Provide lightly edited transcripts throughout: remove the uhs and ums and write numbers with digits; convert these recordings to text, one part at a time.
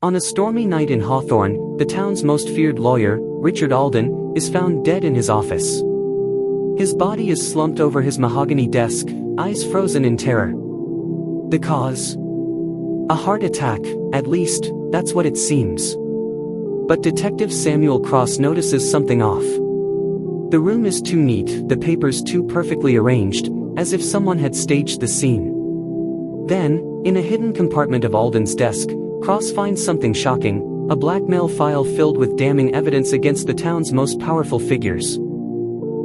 On a stormy night in Hawthorne, the town's most feared lawyer, Richard Alden, is found dead in his office. His body is slumped over his mahogany desk, eyes frozen in terror. The cause? A heart attack, at least, that's what it seems. But Detective Samuel Cross notices something off. The room is too neat, the papers too perfectly arranged, as if someone had staged the scene. Then, in a hidden compartment of Alden's desk, Cross finds something shocking, a blackmail file filled with damning evidence against the town's most powerful figures.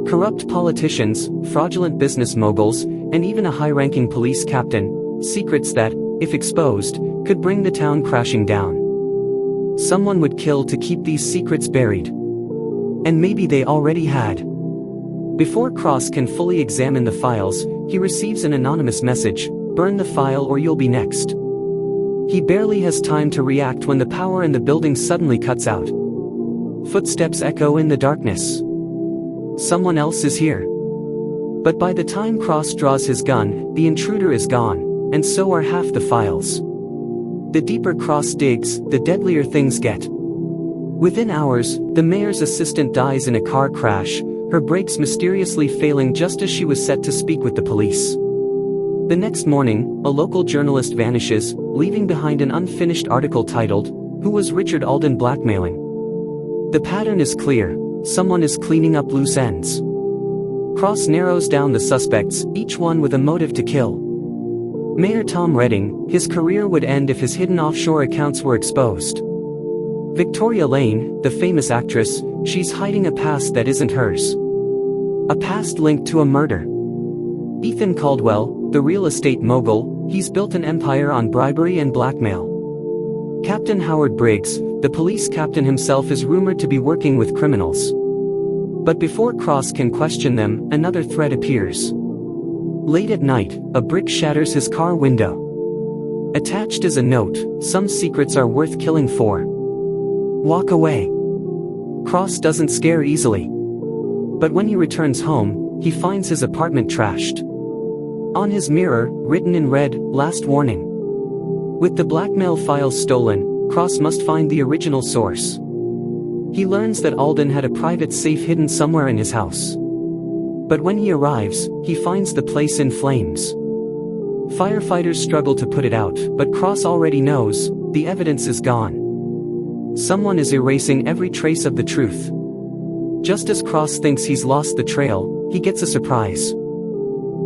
Corrupt politicians, fraudulent business moguls, and even a high-ranking police captain, secrets that, if exposed, could bring the town crashing down. Someone would kill to keep these secrets buried. And maybe they already had. Before Cross can fully examine the files, he receives an anonymous message: "Burn the file or you'll be next." He barely has time to react when the power in the building suddenly cuts out. Footsteps echo in the darkness. Someone else is here. But by the time Cross draws his gun, the intruder is gone, and so are half the files. The deeper Cross digs, the deadlier things get. Within hours, the mayor's assistant dies in a car crash, her brakes mysteriously failing just as she was set to speak with the police. The next morning, a local journalist vanishes, leaving behind an unfinished article titled, "Who was Richard Alden blackmailing?" The pattern is clear: someone is cleaning up loose ends. Cross narrows down the suspects, each one with a motive to kill. Mayor Tom Redding, his career would end if his hidden offshore accounts were exposed. Victoria Lane, the famous actress, she's hiding a past that isn't hers. A past linked to a murder. Ethan Caldwell, the real estate mogul, he's built an empire on bribery and blackmail. Captain Howard Briggs, the police captain himself, is rumored to be working with criminals. But before Cross can question them, another threat appears. Late at night, a brick shatters his car window. Attached is a note: "Some secrets are worth killing for. Walk away." Cross doesn't scare easily. But when he returns home, he finds his apartment trashed. On his mirror, written in red, "Last warning." With the blackmail files stolen, Cross must find the original source. He learns that Alden had a private safe hidden somewhere in his house. But when he arrives, he finds the place in flames. Firefighters struggle to put it out, but Cross already knows, the evidence is gone. Someone is erasing every trace of the truth. Just as Cross thinks he's lost the trail, he gets a surprise.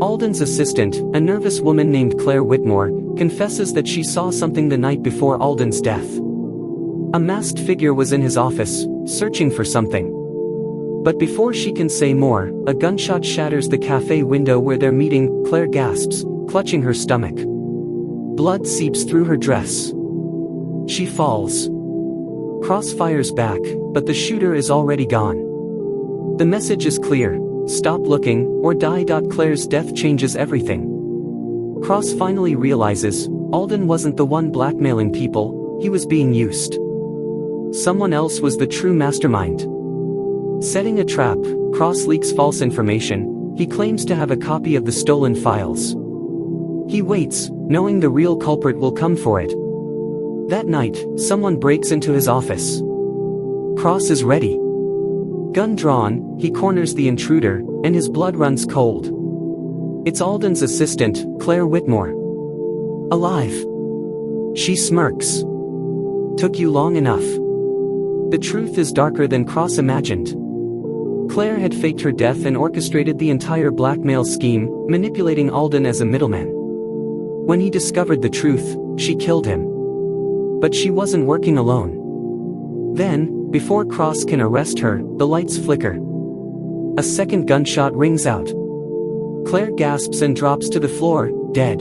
Alden's assistant, a nervous woman named Claire Whitmore, confesses that she saw something the night before Alden's death. A masked figure was in his office, searching for something. But before she can say more, a gunshot shatters the cafe window where they're meeting. Claire gasps, clutching her stomach. Blood seeps through her dress. She falls. Cross fires back, but the shooter is already gone. The message is clear: stop looking, or die. Claire's death changes everything. Cross finally realizes, Alden wasn't the one blackmailing people, he was being used. Someone else was the true mastermind. Setting a trap, Cross leaks false information. He claims to have a copy of the stolen files. He waits, knowing the real culprit will come for it. That night, someone breaks into his office. Cross is ready. Gun drawn, he corners the intruder, and his blood runs cold. It's Alden's assistant, Claire Whitmore. Alive. She smirks. Took you long enough. The truth is darker than Cross imagined. Claire had faked her death and orchestrated the entire blackmail scheme, manipulating Alden as a middleman. When he discovered the truth, she killed him. But she wasn't working alone. Then, before Cross can arrest her, the lights flicker. A second gunshot rings out. Claire gasps and drops to the floor, dead.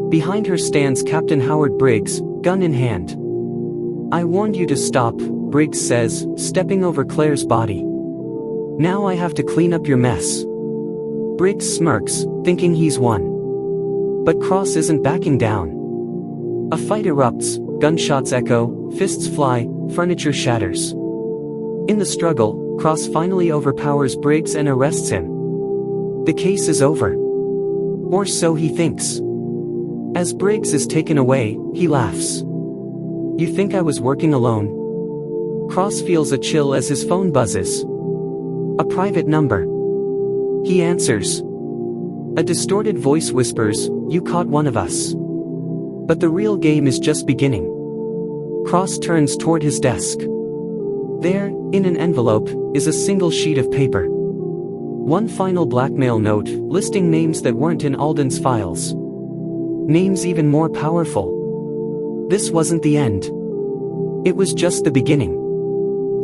Behind her stands Captain Howard Briggs, gun in hand. "I warned you to stop," Briggs says, stepping over Claire's body. "Now I have to clean up your mess." Briggs smirks, thinking he's won. But Cross isn't backing down. A fight erupts, gunshots echo, fists fly, furniture shatters. In the struggle, Cross finally overpowers Briggs and arrests him. The case is over. Or so he thinks. As Briggs is taken away, he laughs. You think I was working alone? Cross feels a chill as his phone buzzes. A private number. He answers. A distorted voice whispers, "You caught one of us." But the real game is just beginning. Cross turns toward his desk. There, in an envelope, is a single sheet of paper. One final blackmail note, listing names that weren't in Alden's files. Names even more powerful. This wasn't the end. It was just the beginning.